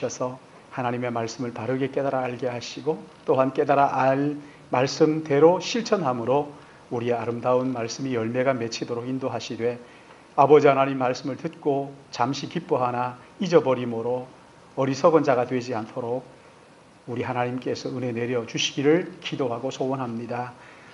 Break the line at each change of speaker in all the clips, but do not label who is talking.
주셔서 하나님의 말씀을 바르게 깨달아 알게 하시고 또한 깨달아 알 말씀대로 실천함으로 우리의 아름다운 말씀이 열매가 맺히도록 인도하시되 아버지 하나님 말씀을 듣고 잠시 기뻐하나 잊어버림으로 어리석은 자가 되지 않도록 우리 하나님께서 은혜 내려 주시기를 기도하고 소원합니다.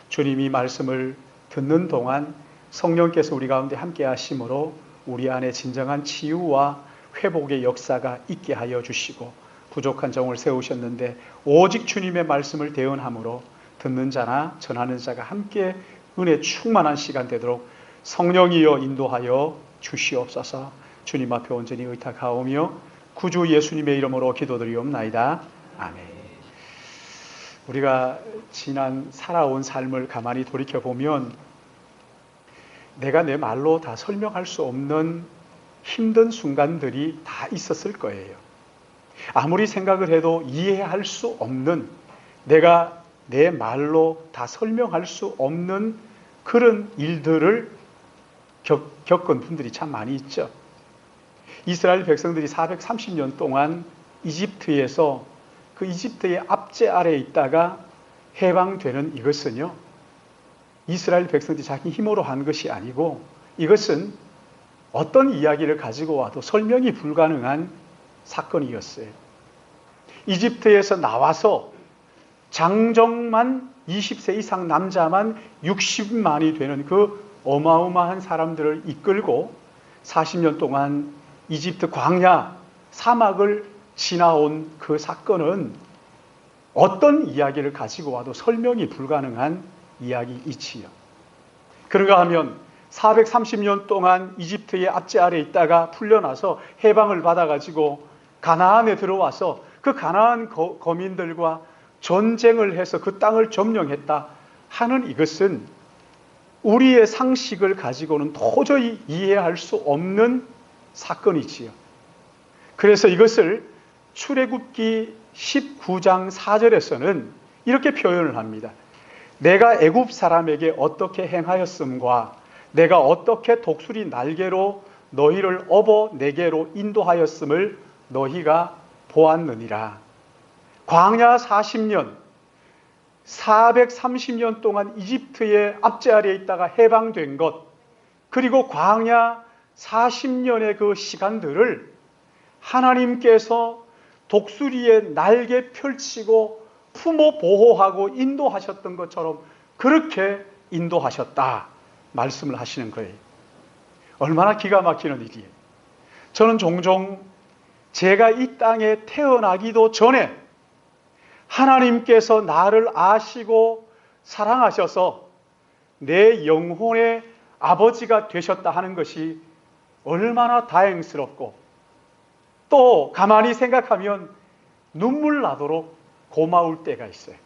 주님이 말씀을 듣는 동안 성령께서 우리 가운데 함께 하심으로 우리 안에 진정한 치유와 회복의 역사가 있게 하여 주시고 부족한 정을 세우셨는데 오직 주님의 말씀을 대언함으로 듣는 자나 전하는 자가 함께 은혜 충만한 시간 되도록 성령이여 인도하여 주시옵소서. 주님 앞에 온전히 의탁하오며 구주 예수님의 이름으로 기도드리옵나이다. 아멘. 우리가 지난 살아온 삶을 가만히 돌이켜보면 내가 내 말로 다 설명할 수 없는 힘든 순간들이 다 있었을 거예요. 아무리 생각을 해도 이해할 수 없는, 내가 내 말로 다 설명할 수 없는 그런 일들을 겪은 분들이 참 많이 있죠. 이스라엘 백성들이 430년 동안 이집트에서 그 이집트의 압제 아래에 있다가 해방되는 이것은요, 이스라엘 백성들이 자기 힘으로 한 것이 아니고 이것은 어떤 이야기를 가지고 와도 설명이 불가능한 사건이었어요. 이집트에서 나와서 장정만 20세 이상 남자만 60만이 되는 그 어마어마한 사람들을 이끌고 40년 동안 이집트 광야 사막을 지나온 그 사건은 어떤 이야기를 가지고 와도 설명이 불가능한 이야기이지요. 그런가 하면 430년 동안 이집트의 압제 아래에 있다가 풀려나서 해방을 받아가지고 가나안에 들어와서 그 가나안 거민들과 전쟁을 해서 그 땅을 점령했다 하는 이것은 우리의 상식을 가지고는 도저히 이해할 수 없는 사건이지요. 그래서 이것을 출애굽기 19장 4절에서는 이렇게 표현을 합니다. 내가 애굽 사람에게 어떻게 행하였음과 내가 어떻게 독수리 날개로 너희를 업어 내게로 인도하였음을 너희가 보았느니라. 광야 40년, 430년 동안 이집트의 압제 아래에 있다가 해방된 것, 그리고 광야 40년의 그 시간들을 하나님께서 독수리의 날개 펼치고 품어 보호하고 인도하셨던 것처럼 그렇게 인도하셨다 말씀을 하시는 거예요. 얼마나 기가 막히는 일이에요. 저는 종종 제가 이 땅에 태어나기도 전에 하나님께서 나를 아시고 사랑하셔서 내 영혼의 아버지가 되셨다 하는 것이 얼마나 다행스럽고 또 가만히 생각하면 눈물 나도록 고마울 때가 있어요.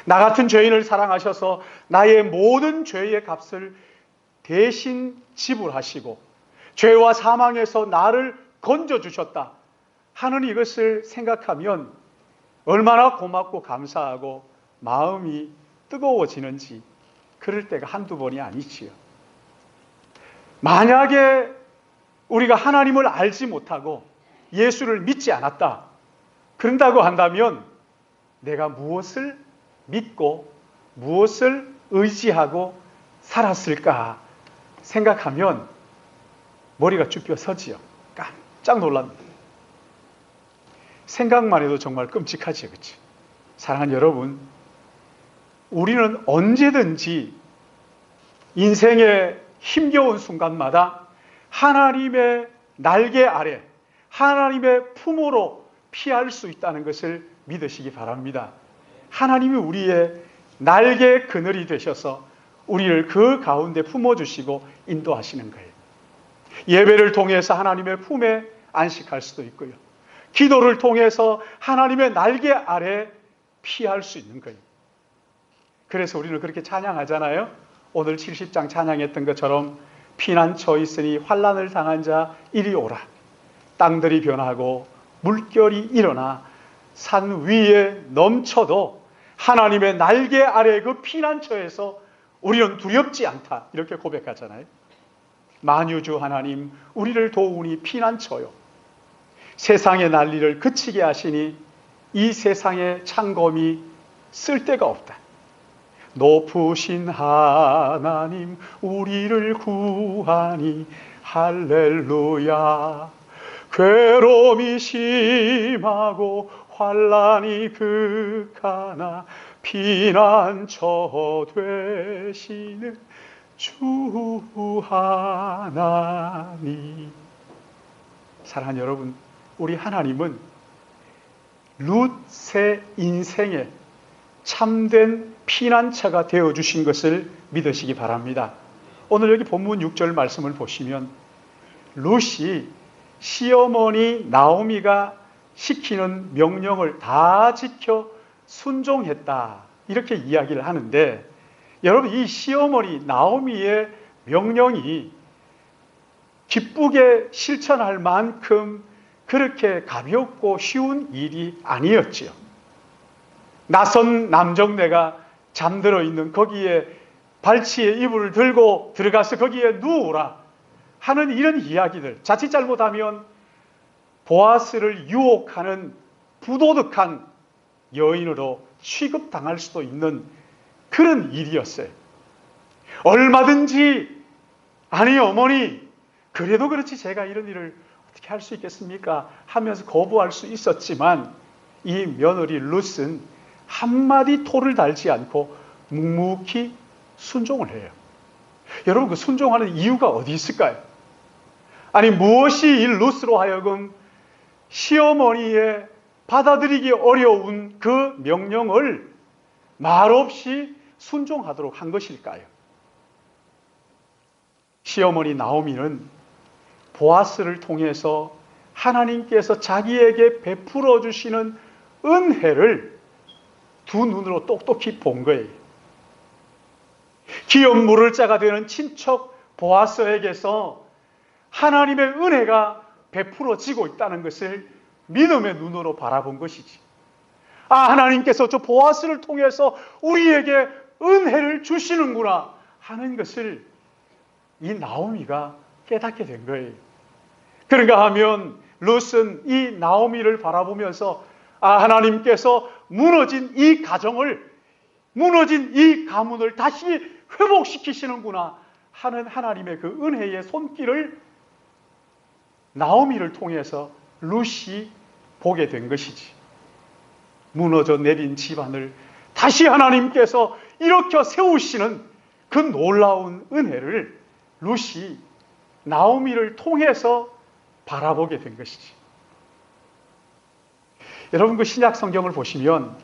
나 같은 죄인을 사랑하셔서 나의 모든 죄의 값을 대신 지불하시고 죄와 사망에서 나를 건져주셨다 하는 이것을 생각하면 얼마나 고맙고 감사하고 마음이 뜨거워지는지 그럴 때가 한두 번이 아니지요. 만약에 우리가 하나님을 알지 못하고 예수를 믿지 않았다 그런다고 한다면 내가 무엇을 믿고 무엇을 의지하고 살았을까 생각하면 머리가 쭈뼛 서지요. 깜짝 놀랍니다. 생각만 해도 정말 끔찍하죠. 그렇지? 사랑하는 여러분, 우리는 언제든지 인생의 힘겨운 순간마다 하나님의 날개 아래, 하나님의 품으로 피할 수 있다는 것을 믿으시기 바랍니다. 하나님이 우리의 날개 그늘이 되셔서 우리를 그 가운데 품어주시고 인도하시는 거예요. 예배를 통해서 하나님의 품에 안식할 수도 있고요. 기도를 통해서 하나님의 날개 아래 피할 수 있는 거예요. 그래서 우리는 그렇게 찬양하잖아요. 오늘 70장 찬양했던 것처럼 피난처 있으니 환난을 당한 자 이리 오라. 땅들이 변하고 물결이 일어나 산 위에 넘쳐도 하나님의 날개 아래 그 피난처에서 우리는 두렵지 않다. 이렇게 고백하잖아요. 만유주 하나님, 우리를 도우니 피난처요. 세상의 난리를 그치게 하시니 이 세상의 창검이 쓸데가 없다. 높으신 하나님 우리를 구하니 할렐루야. 괴로움이 심하고 환난이 극하나 피난처 되시는 주 하나님. 사랑하는 여러분, 우리 하나님은 룻의 인생에 참된 피난처가 되어주신 것을 믿으시기 바랍니다. 오늘 여기 본문 6절 말씀을 보시면 룻이 시어머니 나오미가 시키는 명령을 다 지켜 순종했다, 이렇게 이야기를 하는데, 여러분, 이 시어머니 나오미의 명령이 기쁘게 실천할 만큼 그렇게 가볍고 쉬운 일이 아니었지요. 낯선 남정네가 잠들어 있는 거기에 발치에 이불을 들고 들어가서 거기에 누우라 하는 이런 이야기들, 자칫 잘못하면 보아스를 유혹하는 부도덕한 여인으로 취급당할 수도 있는 그런 일이었어요. 얼마든지 아니 어머니, 그래도 그렇지 제가 이런 일을 어떻게 할 수 있겠습니까 하면서 거부할 수 있었지만, 이 며느리 룻은 한마디 토를 달지 않고 묵묵히 순종을 해요. 여러분, 그 순종하는 이유가 어디 있을까요? 아니, 무엇이 이 룻으로 하여금 시어머니의 받아들이기 어려운 그 명령을 말없이 순종하도록 한 것일까요? 시어머니 나오미는 보아스를 통해서 하나님께서 자기에게 베풀어 주시는 은혜를 두 눈으로 똑똑히 본 거예요. 기업 물을 자가 되는 친척 보아스에게서 하나님의 은혜가 베풀어지고 있다는 것을 믿음의 눈으로 바라본 것이지. 아, 하나님께서 저 보아스를 통해서 우리에게 은혜를 주시는구나 하는 것을 이 나오미가 깨닫게 된 거예요. 그런가 하면 룻은 이 나오미를 바라보면서, 아, 하나님께서 무너진 이 가정을, 무너진 이 가문을 다시 회복시키시는구나 하는 하나님의 그 은혜의 손길을 나오미를 통해서 룻이 보게 된 것이지. 무너져 내린 집안을 다시 하나님께서 일으켜 세우시는 그 놀라운 은혜를 룻이 나오미를 통해서 바라보게 된 것이지. 여러분, 그 신약 성경을 보시면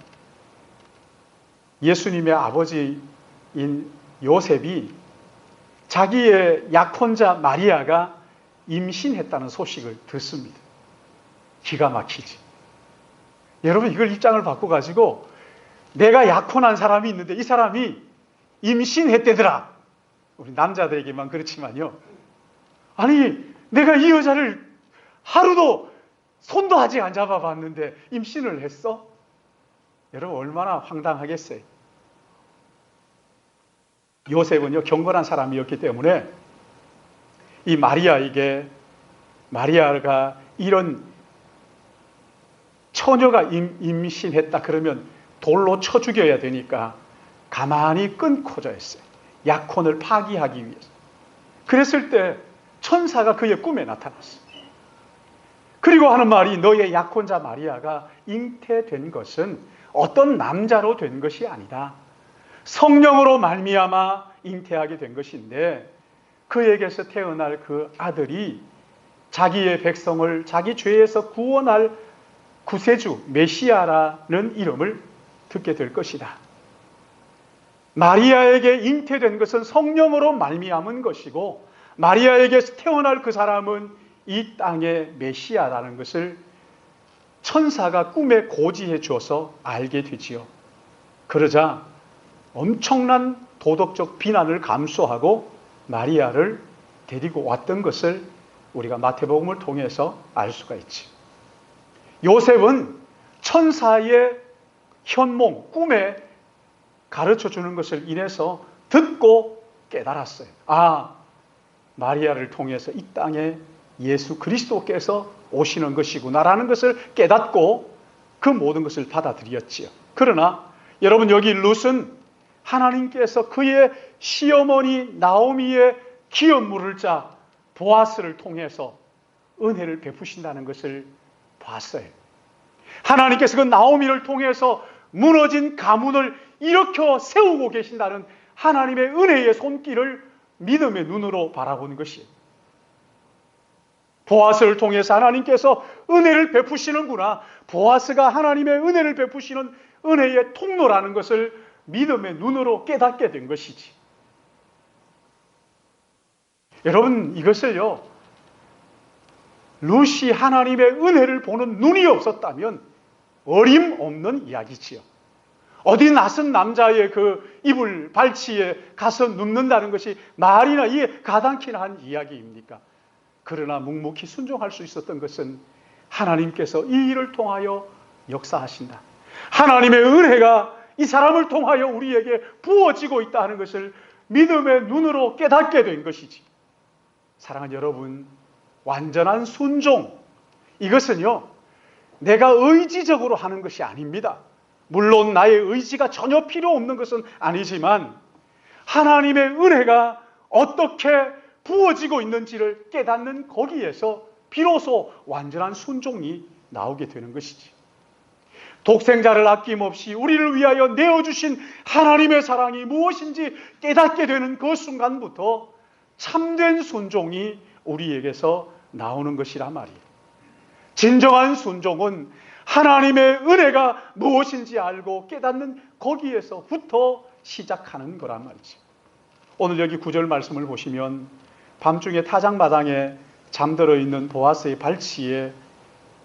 예수님의 아버지인 요셉이 자기의 약혼자 마리아가 임신했다는 소식을 듣습니다. 기가 막히지. 여러분, 이걸 입장을 바꿔가지고 내가 약혼한 사람이 있는데 이 사람이 임신했대더라. 우리 남자들에게만 그렇지만요. 아니, 내가 이 여자를 하루도 손도 아직 안 잡아봤는데 임신을 했어? 여러분, 얼마나 황당하겠어요. 요셉은요, 경건한 사람이었기 때문에 이 마리아에게, 마리아가 이런 처녀가 임신했다 그러면 돌로 쳐 죽여야 되니까 가만히 끊고자 했어요. 약혼을 파기하기 위해서. 그랬을 때 천사가 그의 꿈에 나타났어요. 그리고 하는 말이, 너의 약혼자 마리아가 잉태된 것은 어떤 남자로 된 것이 아니다. 성령으로 말미암아 잉태하게 된 것인데, 그에게서 태어날 그 아들이 자기의 백성을 자기 죄에서 구원할 구세주 메시아라는 이름을 듣게 될 것이다. 마리아에게 잉태된 것은 성령으로 말미암은 것이고, 마리아에게서 태어날 그 사람은 이 땅의 메시아라는 것을 천사가 꿈에 고지해 주어서 알게 되지요. 그러자 엄청난 도덕적 비난을 감수하고 마리아를 데리고 왔던 것을 우리가 마태복음을 통해서 알 수가 있지. 요셉은 천사의 현몽, 꿈에 가르쳐 주는 것을 인해서 듣고 깨달았어요. 아, 마리아를 통해서 이 땅에 예수 그리스도께서 오시는 것이구나라는 것을 깨닫고 그 모든 것을 받아들였지요. 그러나 여러분, 여기 룻은 하나님께서 그의 시어머니 나오미의 기업 물을 자 보아스를 통해서 은혜를 베푸신다는 것을 봤어요. 하나님께서 그 나오미를 통해서 무너진 가문을 일으켜 세우고 계신다는 하나님의 은혜의 손길을 믿음의 눈으로 바라보는 것이에요. 보아스를 통해서 하나님께서 은혜를 베푸시는구나, 보아스가 하나님의 은혜를 베푸시는 은혜의 통로라는 것을 믿음의 눈으로 깨닫게 된 것이지. 여러분, 이것을요, 룻이 하나님의 은혜를 보는 눈이 없었다면 어림없는 이야기지요. 어디 낯선 남자의 그 이불 발치에 가서 눕는다는 것이 말이나 이해 가당키나 한 이야기입니까? 그러나 묵묵히 순종할 수 있었던 것은 하나님께서 이 일을 통하여 역사하신다, 하나님의 은혜가 이 사람을 통하여 우리에게 부어지고 있다는 것을 믿음의 눈으로 깨닫게 된 것이지. 사랑하는 여러분, 완전한 순종, 이것은요, 내가 의지적으로 하는 것이 아닙니다. 물론 나의 의지가 전혀 필요 없는 것은 아니지만 하나님의 은혜가 어떻게 부어지고 있는지를 깨닫는 거기에서 비로소 완전한 순종이 나오게 되는 것이지. 독생자를 아낌없이 우리를 위하여 내어주신 하나님의 사랑이 무엇인지 깨닫게 되는 그 순간부터 참된 순종이 우리에게서 나오는 것이란 말이에요. 진정한 순종은 하나님의 은혜가 무엇인지 알고 깨닫는 거기에서부터 시작하는 거란 말이죠. 오늘 여기 9절 말씀을 보시면 밤중에 타작마당에 잠들어 있는 보아스의 발치에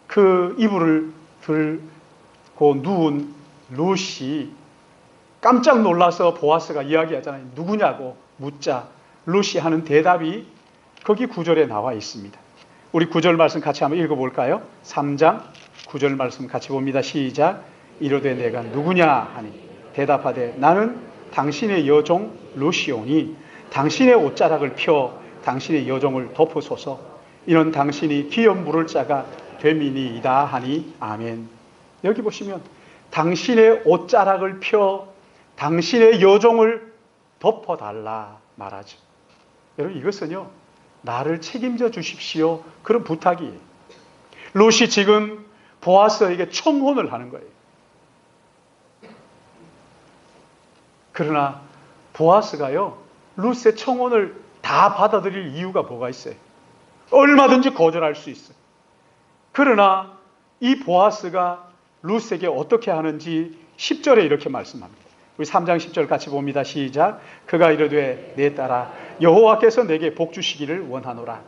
그 이불을 들고 누운 룻이 깜짝 놀라서 보아스가 이야기하잖아요. 누구냐고 묻자 룻이 하는 대답이 거기 9절에 나와 있습니다. 우리 9절 말씀 같이 한번 읽어볼까요? 3장 9절 말씀 같이 봅니다. 시작. 이르되 내가 누구냐 하니 대답하되 나는 당신의 여종 룻이오니 당신의 옷자락을 펴 당신의 여종을 덮으소서. 이는 당신이 기업 물을 자가 됨이니이다 하니 아멘. 여기 보시면 당신의 옷자락을 펴 당신의 여종을 덮어달라 말하죠. 여러분, 이것은요, 나를 책임져 주십시오, 그런 부탁이에요. 룻이 지금 보아스에게 청혼을 하는 거예요. 그러나 보아스가요, 룻의 청혼을 다 받아들일 이유가 뭐가 있어요? 얼마든지 거절할 수 있어요. 그러나 이 보아스가 룻에게 어떻게 하는지 10절에 이렇게 말씀합니다. 우리 3장 10절 같이 봅니다. 시작. 그가 이르되 내 딸아 여호와께서 내게 복 주시기를 원하노라.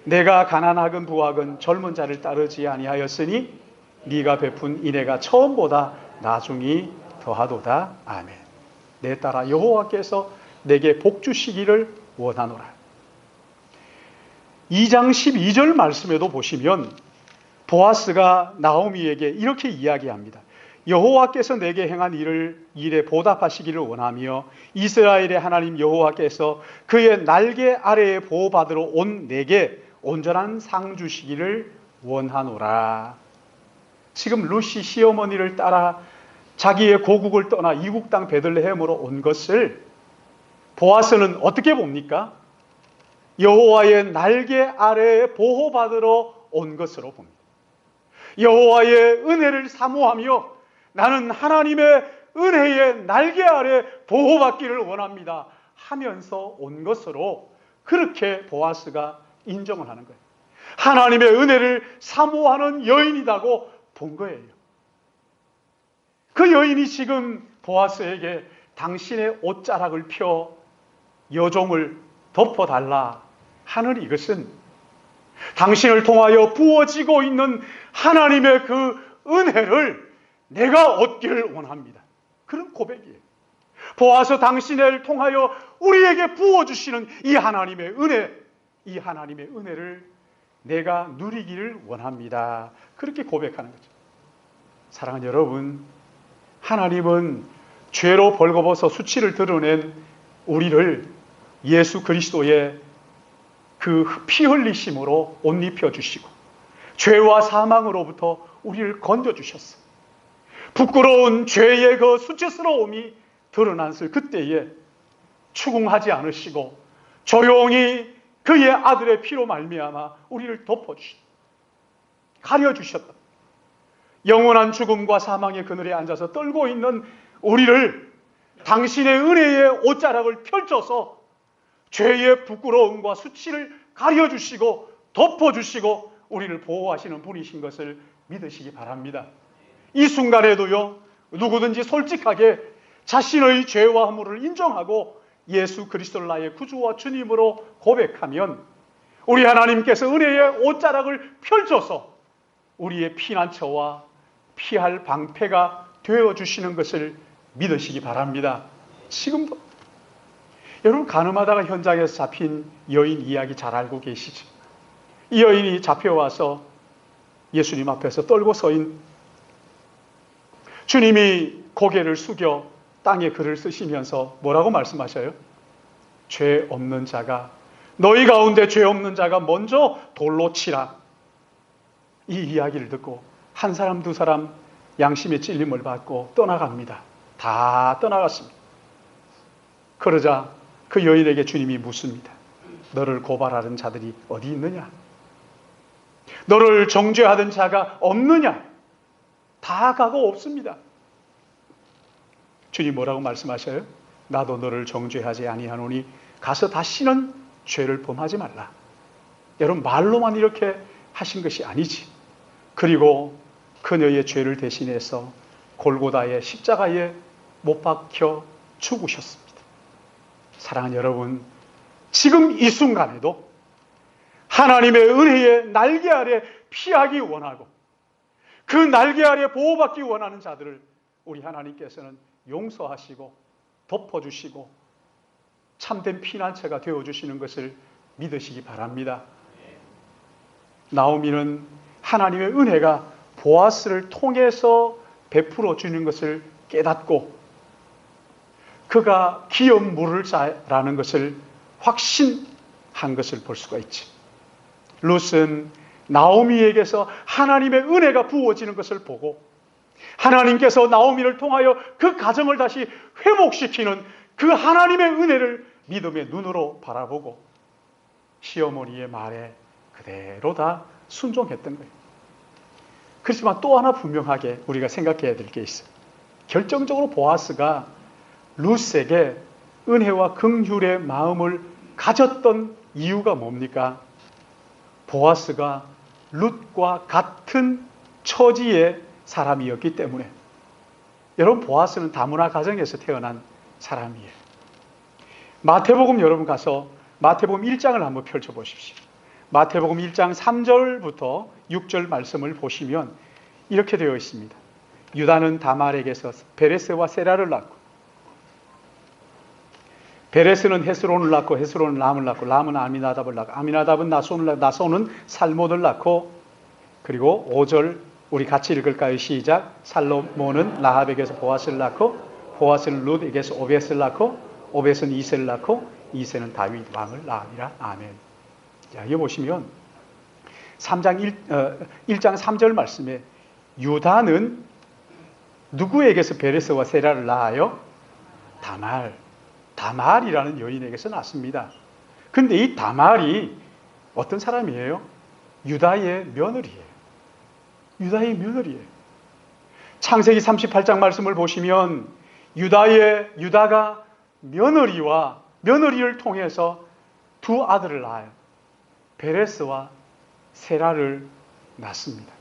내가 가난하건 부하건 젊은 자를 따르지 아니하였으니 네가 베푼 인애가 처음보다 나중이 더하도다. 아멘. 내 딸아 여호와께서 내게 복 주시기를 원하노라. 2장 12절 말씀에도 보시면 보아스가 나오미에게 이렇게 이야기합니다. 여호와께서 내게 행한 일에 보답하시기를 원하며 이스라엘의 하나님 여호와께서 그의 날개 아래에 보호받으러 온 내게 온전한 상 주시기를 원하노라. 지금 룻이 시어머니를 따라 자기의 고국을 떠나 이국 땅 베들레헴으로 온 것을 보아스는 어떻게 봅니까? 여호와의 날개 아래에 보호받으러 온 것으로 봅니다. 여호와의 은혜를 사모하며 나는 하나님의 은혜의 날개 아래 보호받기를 원합니다 하면서 온 것으로 그렇게 보아스가 인정을 하는 거예요. 하나님의 은혜를 사모하는 여인이라고 본 거예요. 그 여인이 지금 보아스에게 당신의 옷자락을 펴 여종을 덮어달라 하는 이것은 당신을 통하여 부어지고 있는 하나님의 그 은혜를 내가 얻기를 원합니다. 그런 고백이에요. 보아서 당신을 통하여 우리에게 부어주시는 이 하나님의 은혜, 이 하나님의 은혜를 내가 누리기를 원합니다. 그렇게 고백하는 거죠. 사랑하는 여러분, 하나님은 죄로 벌거벗어 수치를 드러낸 우리를 예수 그리스도의 그 피 흘리심으로 옷 입혀주시고 죄와 사망으로부터 우리를 건져주셨어. 부끄러운 죄의 그 수치스러움이 드러났을 그때에 추궁하지 않으시고 조용히 그의 아들의 피로 말미암아 우리를 덮어주셨다. 가려주셨다. 영원한 죽음과 사망의 그늘에 앉아서 떨고 있는 우리를 당신의 은혜의 옷자락을 펼쳐서 죄의 부끄러움과 수치를 가려주시고 덮어주시고 우리를 보호하시는 분이신 것을 믿으시기 바랍니다. 이 순간에도요, 누구든지 솔직하게 자신의 죄와 허물을 인정하고 예수 그리스도를 나의 구주와 주님으로 고백하면 우리 하나님께서 은혜의 옷자락을 펼쳐서 우리의 피난처와 피할 방패가 되어주시는 것을 믿으시기 바랍니다. 지금도 여러분, 가늠하다가 현장에서 잡힌 여인 이야기 잘 알고 계시죠? 이 여인이 잡혀와서 예수님 앞에서 떨고 서인 주님이 고개를 숙여 땅에 글을 쓰시면서 뭐라고 말씀하셔요? 죄 없는 자가, 너희 가운데 죄 없는 자가 먼저 돌로 치라. 이 이야기를 듣고 한 사람 두 사람 양심의 찔림을 받고 떠나갑니다. 다 떠나갔습니다. 그러자 그 여인에게 주님이 묻습니다. 너를 고발하는 자들이 어디 있느냐? 너를 정죄하던 자가 없느냐? 다 가고 없습니다. 주님 뭐라고 말씀하셔요? 나도 너를 정죄하지 아니하노니 가서 다시는 죄를 범하지 말라. 여러분, 말로만 이렇게 하신 것이 아니지. 그리고 그녀의 죄를 대신해서 골고다의 십자가에 못 박혀 죽으셨습니다. 사랑하는 여러분, 지금 이 순간에도 하나님의 은혜의 날개 아래 피하기 원하고 그 날개 아래 보호받기 원하는 자들을 우리 하나님께서는 용서하시고 덮어주시고 참된 피난처가 되어주시는 것을 믿으시기 바랍니다. 나오미는 하나님의 은혜가 보아스를 통해서 베풀어 주는 것을 깨닫고 그가 기업 물을 자라는 것을 확신한 것을 볼 수가 있지. 룻은 나오미에게서 하나님의 은혜가 부어지는 것을 보고 하나님께서 나오미를 통하여 그 가정을 다시 회복시키는 그 하나님의 은혜를 믿음의 눈으로 바라보고 시어머니의 말에 그대로 다 순종했던 거예요. 그렇지만 또 하나 분명하게 우리가 생각해야 될 게 있어요. 결정적으로 보아스가 룻에게 은혜와 긍휼의 마음을 가졌던 이유가 뭡니까? 보아스가 룻과 같은 처지의 사람이었기 때문에. 여러분, 보아스는 다문화 가정에서 태어난 사람이에요. 마태복음 여러분 가서 마태복음 1장을 한번 펼쳐보십시오. 마태복음 1장 3절부터 6절 말씀을 보시면 이렇게 되어 있습니다. 유다는 다말에게서 베레스와 세라를 낳고 베레스는 헤스론을 낳고 헤스론은 람을 낳고 람은 아미나답을 낳고 아미나답은 나손을 낳고 나손은 살몬을 낳고 그리고 5절 우리 같이 읽을까요? 시작. 살로몬은 라합에게서 보아스를 낳고 보아스는 룻에게서 오벳을 낳고 오벳은 이세를 낳고 이세는 다윗 왕을 낳으니라. 아멘. 자, 여기 보시면 1장 3절 말씀에 유다는 누구에게서 베레스와 세라를 낳아요? 다말이라는 여인에게서 낳습니다. 근데 이 다말이 어떤 사람이에요? 유다의 며느리예요. 유다의 며느리예요. 창세기 38장 말씀을 보시면 유다가 며느리와 며느리를 통해서 두 아들을 낳아요. 베레스와 세라를 낳습니다.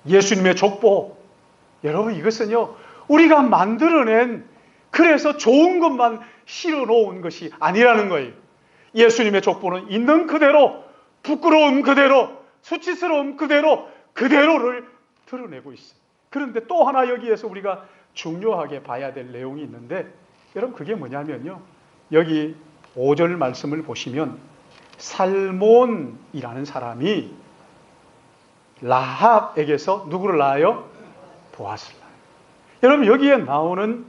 예수님의 족보, 여러분 이것은요 우리가 만들어낸 그래서 좋은 것만 실어 놓은 것이 아니라는 거예요. 예수님의 족보는 있는 그대로, 부끄러움 그대로, 수치스러움 그대로를 드러내고 있어요. 그런데 또 하나 여기에서 우리가 중요하게 봐야 될 내용이 있는데 여러분 그게 뭐냐면요. 여기 5절 말씀을 보시면 살몬이라는 사람이 라합에게서 누구를 낳아요? 보아스를 낳아요. 여러분 여기에 나오는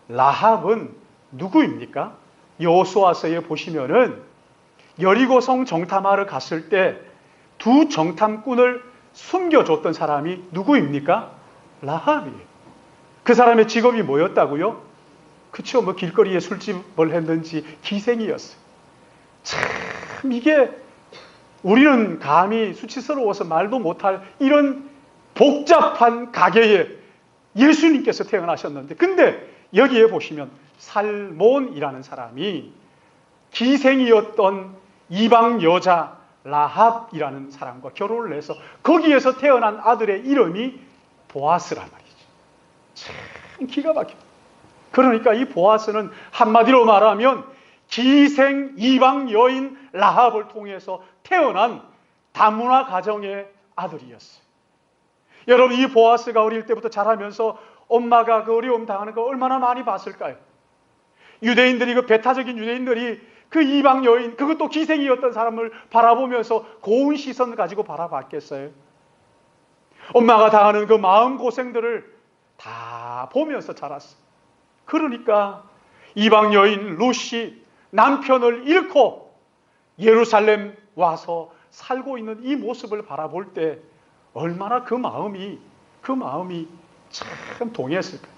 라합은 누구입니까? 여호수아서에 보시면은 여리고성 정탐하러 갔을 때 두 정탐꾼을 숨겨줬던 사람이 누구입니까? 라합이에요. 그 사람의 직업이 뭐였다고요? 그쵸, 뭐 길거리에 술집을 했는지 기생이었어요. 참 이게 우리는 감히 수치스러워서 말도 못할 이런 복잡한 가계에 예수님께서 태어나셨는데, 근데 여기에 보시면 살몬이라는 사람이 기생이었던 이방 여자 라합이라는 사람과 결혼을 해서 거기에서 태어난 아들의 이름이 보아스란 말이죠. 참 기가 막혀. 그러니까 이 보아스는 한마디로 말하면 기생 이방 여인 라합을 통해서 태어난 다문화 가정의 아들이었어요. 여러분, 이 보아스가 어릴 때부터 자라면서 엄마가 그 어려움 당하는 거 얼마나 많이 봤을까요? 유대인들이, 그 배타적인 유대인들이 그 이방 여인, 그것도 기생이었던 사람을 바라보면서 고운 시선 가지고 바라봤겠어요? 엄마가 당하는 그 마음고생들을 다 보면서 자랐어요. 그러니까 이방 여인 룻이 남편을 잃고 예루살렘 와서 살고 있는 이 모습을 바라볼 때 얼마나 그 마음이 참 동했을까요?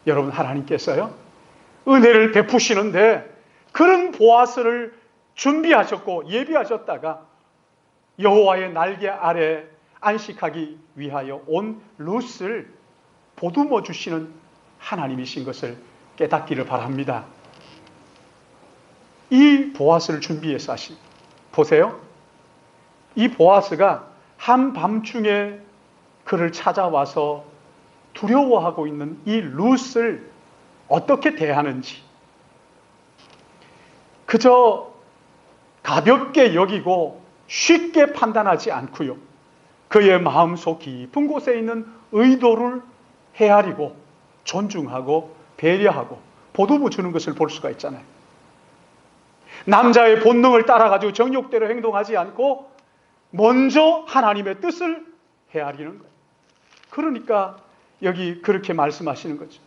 여러분, 하나님께서요 은혜를 베푸시는데 그런 보아스를 준비하셨고 예비하셨다가 여호와의 날개 아래 안식하기 위하여 온 룻을 보듬어 주시는 하나님이신 것을 깨닫기를 바랍니다. 이 보아스를 준비해서 하신, 보세요. 이 보아스가 한밤중에 그를 찾아와서 두려워하고 있는 이 룻을 어떻게 대하는지 그저 가볍게 여기고 쉽게 판단하지 않고요, 그의 마음속 깊은 곳에 있는 의도를 헤아리고 존중하고 배려하고 보듬어 주는 것을 볼 수가 있잖아요. 남자의 본능을 따라가지고 정욕대로 행동하지 않고 먼저 하나님의 뜻을 헤아리는 거예요. 그러니까 여기 그렇게 말씀하시는 거죠.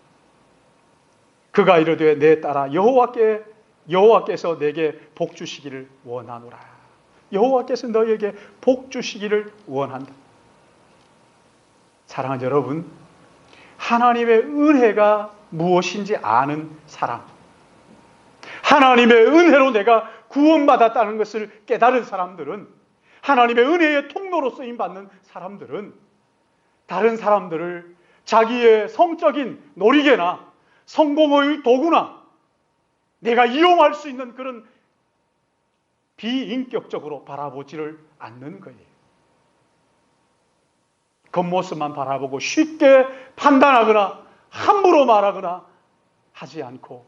그가 이르되 내 딸아 여호와께서 내게 복 주시기를 원하노라. 여호와께서 너에게 복 주시기를 원한다. 사랑하는 여러분, 하나님의 은혜가 무엇인지 아는 사람, 하나님의 은혜로 내가 구원받았다는 것을 깨달은 사람들은, 하나님의 은혜의 통로로 쓰임받는 사람들은 다른 사람들을 자기의 성적인 놀이개나 성공의 도구나 내가 이용할 수 있는 그런 비인격적으로 바라보지를 않는 거예요. 겉모습만 바라보고 쉽게 판단하거나 함부로 말하거나 하지 않고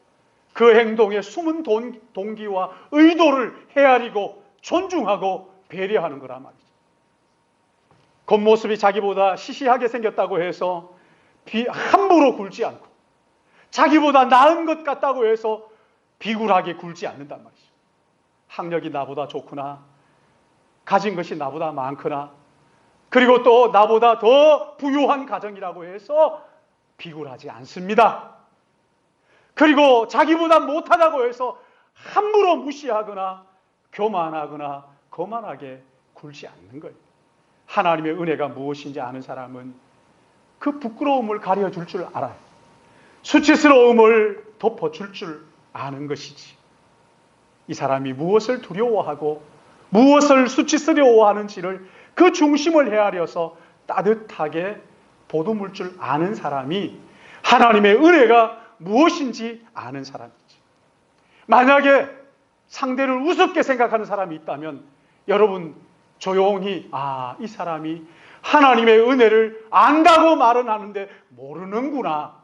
그 행동의 숨은 동기와 의도를 헤아리고 존중하고 배려하는 거란 말이죠. 겉모습이 자기보다 시시하게 생겼다고 해서 함부로 굴지 않고 자기보다 나은 것 같다고 해서 비굴하게 굴지 않는단 말이죠. 학력이 나보다 좋거나 가진 것이 나보다 많거나 그리고 또 나보다 더 부유한 가정이라고 해서 비굴하지 않습니다. 그리고 자기보다 못하다고 해서 함부로 무시하거나 교만하거나 거만하게 굴지 않는 거예요. 하나님의 은혜가 무엇인지 아는 사람은 그 부끄러움을 가려줄 줄 알아요. 수치스러움을 덮어줄 줄 아는 것이지. 이 사람이 무엇을 두려워하고 무엇을 수치스러워하는지를 그 중심을 헤아려서 따뜻하게 보듬을 줄 아는 사람이 하나님의 은혜가 무엇인지 아는 사람이지. 만약에 상대를 우습게 생각하는 사람이 있다면 여러분 조용히 이 사람이 하나님의 은혜를 안다고 말은 하는데 모르는구나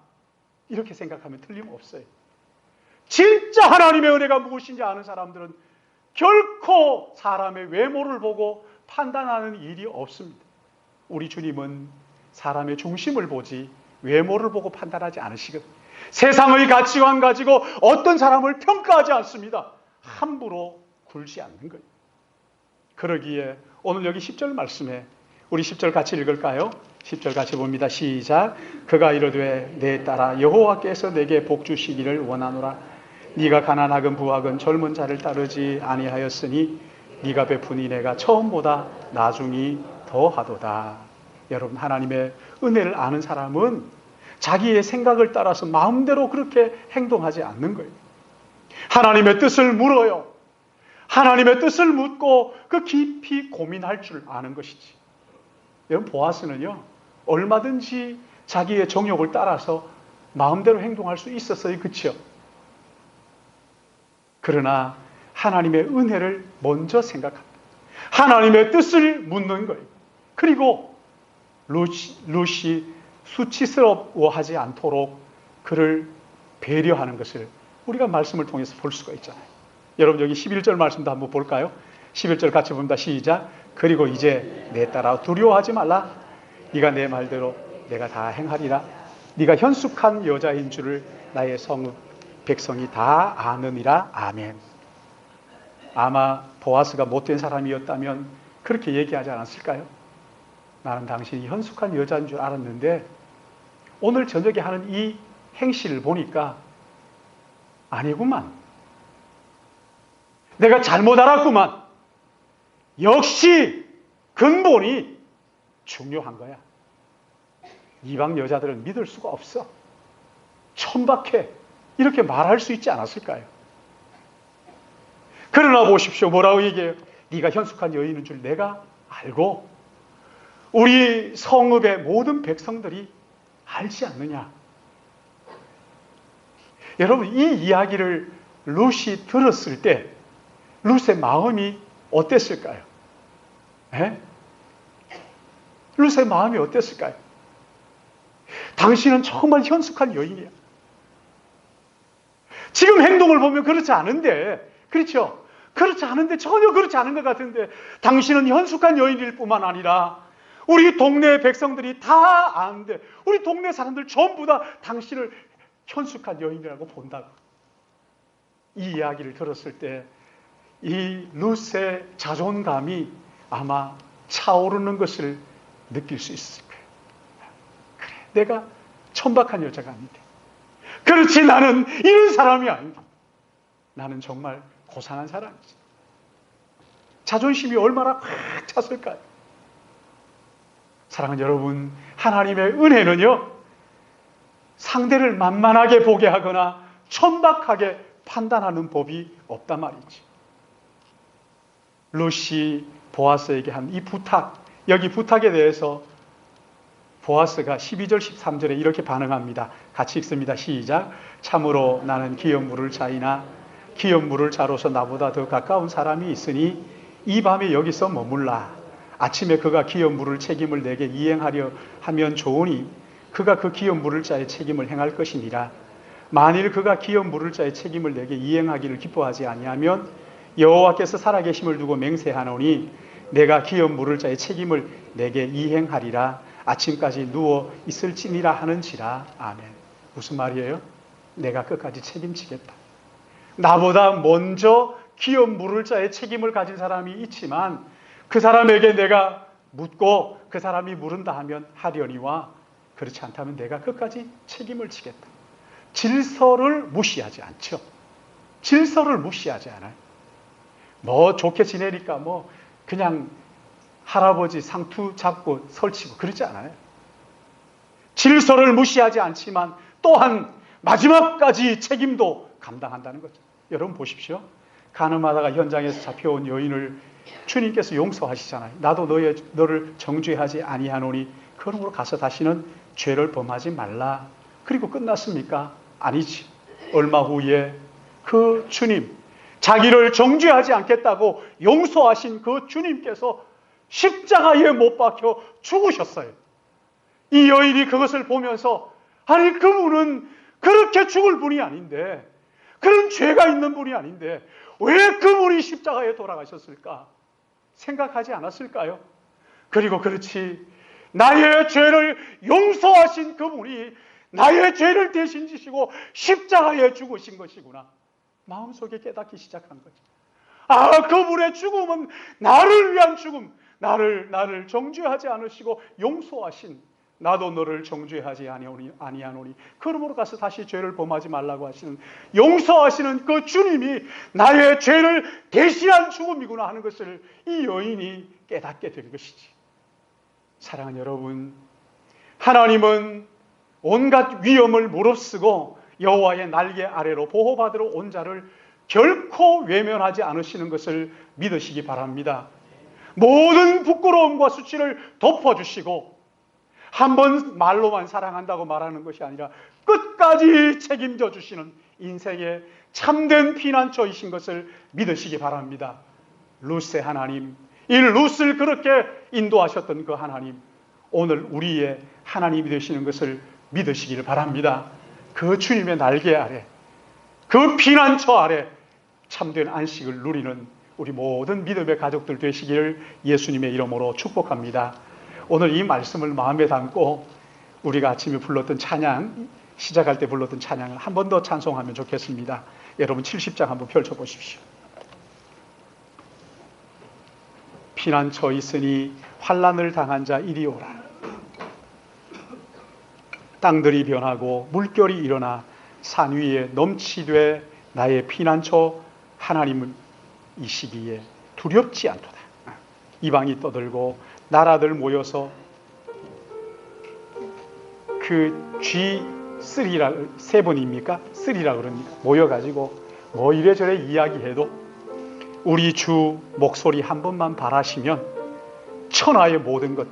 이렇게 생각하면 틀림없어요. 진짜 하나님의 은혜가 무엇인지 아는 사람들은 결코 사람의 외모를 보고 판단하는 일이 없습니다. 우리 주님은 사람의 중심을 보지 외모를 보고 판단하지 않으시거든요. 세상의 가치관 가지고 어떤 사람을 평가하지 않습니다. 함부로 굴지 않는 거예요. 그러기에 오늘 여기 10절 말씀에 우리 10절 같이 읽을까요? 10절 같이 봅니다. 시작. 그가 이르되 내 딸아 여호와께서 내게 복 주시기를 원하노라. 네가 가난하건 부하건 젊은 자를 따르지 아니하였으니 네가 베푸니 내가 처음보다 나중이 더하도다. 여러분, 하나님의 은혜를 아는 사람은 자기의 생각을 따라서 마음대로 그렇게 행동하지 않는 거예요. 하나님의 뜻을 물어요. 하나님의 뜻을 묻고 그 깊이 고민할 줄 아는 것이지. 여러분, 보아스는요, 얼마든지 자기의 정욕을 따라서 마음대로 행동할 수 있었어요. 그렇죠? 그러나 하나님의 은혜를 먼저 생각합니다. 하나님의 뜻을 묻는 거예요. 그리고 룻이 수치스러워하지 않도록 그를 배려하는 것을 우리가 말씀을 통해서 볼 수가 있잖아요. 여러분, 여기 11절 말씀도 한번 볼까요? 11절 같이 봅니다. 시작. 그리고 이제 내 딸아 두려워하지 말라. 네가 내 말대로 내가 다 행하리라. 네가 현숙한 여자인 줄을 나의 성읍 백성이 다 아느니라. 아멘. 아마 보아스가 못된 사람이었다면 그렇게 얘기하지 않았을까요? 나는 당신이 현숙한 여자인 줄 알았는데 오늘 저녁에 하는 이 행실을 보니까 아니구만. 내가 잘못 알았구만. 역시 근본이 중요한 거야. 이방 여자들은 믿을 수가 없어. 천박해. 이렇게 말할 수 있지 않았을까요? 그러나 보십시오. 뭐라고 얘기해요? 네가 현숙한 여인인 줄 내가 알고 우리 성읍의 모든 백성들이 알지 않느냐. 여러분, 이 이야기를 룻이 들었을 때 룻의 마음이 어땠을까요? 에? 룻의 마음이 어땠을까요? 당신은 정말 현숙한 여인이야. 지금 행동을 보면 그렇지 않은데, 그렇죠? 그렇지 않은데, 전혀 그렇지 않은 것 같은데, 당신은 현숙한 여인일 뿐만 아니라 우리 동네 백성들이 다 아는데, 우리 동네 사람들 전부 다 당신을 현숙한 여인이라고 본다고. 이 이야기를 들었을 때 이 룻의 자존감이 아마 차오르는 것을 느낄 수 있을 거예요. 그래, 내가 천박한 여자가 아닌데, 그렇지, 나는 이런 사람이 아닌데, 나는 정말 고상한 사람이지. 자존심이 얼마나 꽉 찼을까요? 사랑하는 여러분, 하나님의 은혜는요, 상대를 만만하게 보게 하거나 천박하게 판단하는 법이 없단 말이지. 룻이 보아스에게 한 이 부탁, 여기 부탁에 대해서 보아스가 12절 13절에 이렇게 반응합니다. 같이 읽습니다. 시작. 참으로 나는 기업 물을 자이나 기업 물을 자로서 나보다 더 가까운 사람이 있으니 이 밤에 여기서 머물라. 아침에 그가 기업 물을 책임을 내게 이행하려 하면 좋으니 그가 그 기업 물을 자의 책임을 행할 것이니라. 만일 그가 기업 물을 자의 책임을 내게 이행하기를 기뻐하지 아니하면 여호와께서 살아계심을 두고 맹세하노니 내가 기업 물을 자의 책임을 내게 이행하리라. 아침까지 누워 있을지니라 하는지라. 아멘. 무슨 말이에요? 내가 끝까지 책임지겠다. 나보다 먼저 기업 물을 자의 책임을 가진 사람이 있지만 그 사람에게 내가 묻고 그 사람이 물은다 하면 하려니와 그렇지 않다면 내가 끝까지 책임을 지겠다. 질서를 무시하지 않죠. 질서를 무시하지 않아요. 뭐 좋게 지내니까 뭐 그냥 할아버지 상투 잡고 설치고 그러지 않아요. 질서를 무시하지 않지만 또한 마지막까지 책임도 감당한다는 거죠. 여러분 보십시오. 가늠하다가 현장에서 잡혀온 여인을 주님께서 용서하시잖아요. 나도 너를 정죄하지 아니하노니 그러므로 가서 다시는 죄를 범하지 말라. 그리고 끝났습니까? 아니지. 얼마 후에 그 주님, 자기를 정죄하지 않겠다고 용서하신 그 주님께서 십자가에 못 박혀 죽으셨어요. 이 여인이 그것을 보면서 아니, 그분은 그렇게 죽을 분이 아닌데, 그런 죄가 있는 분이 아닌데 왜 그분이 십자가에 돌아가셨을까 생각하지 않았을까요? 그리고 그렇지, 나의 죄를 용서하신 그분이 나의 죄를 대신 지시고 십자가에 죽으신 것이구나. 마음속에 깨닫기 시작한 거죠. 아, 그분의 죽음은 나를 위한 죽음, 나를 정죄하지 않으시고 용서하신 나도 너를 정죄하지 아니하노니. 그러므로 가서 다시 죄를 범하지 말라고 하시는, 용서하시는 그 주님이 나의 죄를 대신한 죽음이구나 하는 것을 이 여인이 깨닫게 된 것이지. 사랑하는 여러분, 하나님은 온갖 위험을 무릅쓰고 여호와의 날개 아래로 보호받으러 온 자를 결코 외면하지 않으시는 것을 믿으시기 바랍니다. 모든 부끄러움과 수치를 덮어주시고 한 번 말로만 사랑한다고 말하는 것이 아니라 끝까지 책임져 주시는 인생의 참된 피난처이신 것을 믿으시기 바랍니다. 룻의 하나님, 이 룻을 그렇게 인도하셨던 그 하나님, 오늘 우리의 하나님이 되시는 것을 믿으시기를 바랍니다. 그 주님의 날개 아래, 그 피난처 아래 참된 안식을 누리는 우리 모든 믿음의 가족들 되시기를 예수님의 이름으로 축복합니다. 오늘 이 말씀을 마음에 담고 우리가 아침에 불렀던 찬양, 시작할 때 불렀던 찬양을 한 번 더 찬송하면 좋겠습니다. 여러분 70장 한번 펼쳐보십시오. 피난처 있으니 환난을 당한 자 이리 오라. 땅들이 변하고 물결이 일어나 산 위에 넘치되 나의 피난처 하나님은 이 시기에 두렵지 않도다. 이방이 떠들고 나라들 모여서 그 G3라, 세 번입니까? 3라 그럽니다. 모여가지고 뭐 이래저래 이야기해도 우리 주 목소리 한 번만 바라시면 천하의 모든 것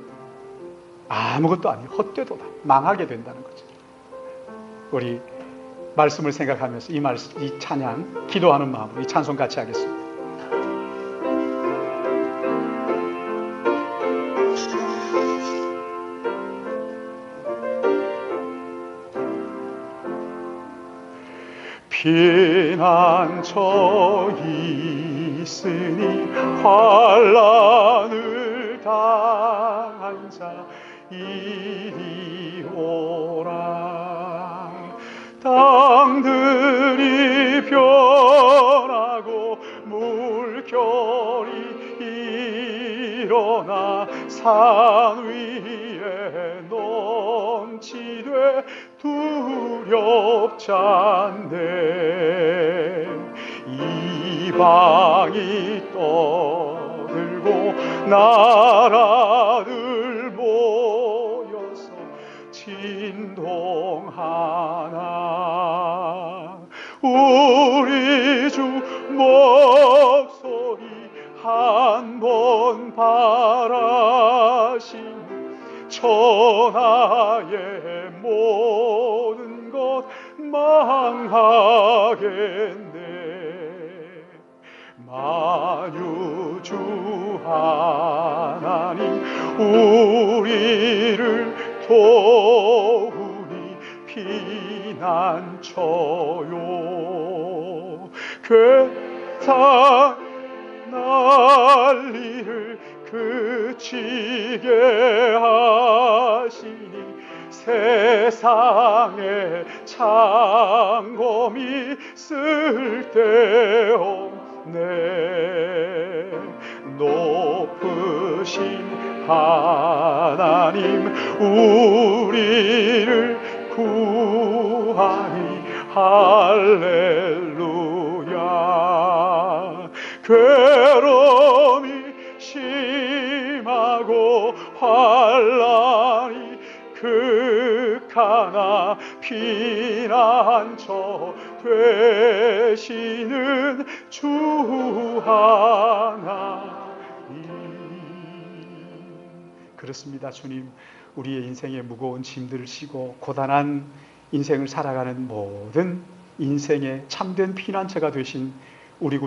아무것도 아니고 헛되도다, 망하게 된다는 거죠. 우리 말씀을 생각하면서 이 찬양 기도하는 마음으로 이 찬송 같이 하겠습니다. 피난처 있으니 환난을 당한 자 이리 오라. 땅들이 변하고 물결이 일어나 산 위에 넘치되 두렵지 않네. 이방이 떠들고 나라들 모여서 진동하나 우리 주 목소리 한 번 바라신 천하의 모든 것 망하겠네. 만유주 하나님 우리를 도우니 피난처요. 괴상 난리를 그치게 하시니 세상에 창검이 쓸데없네. 높으신 하나님 우리를 구하니 할렐루야. 괴로움이 심하고 환난이 극하나 피난처 되시는 주 하나님. 그렇습니다. 주님, 우리의 인생의 무거운 짐들을 지고 고단한 인생을 살아가는 모든 인생의 참된 피난처가 되신 우리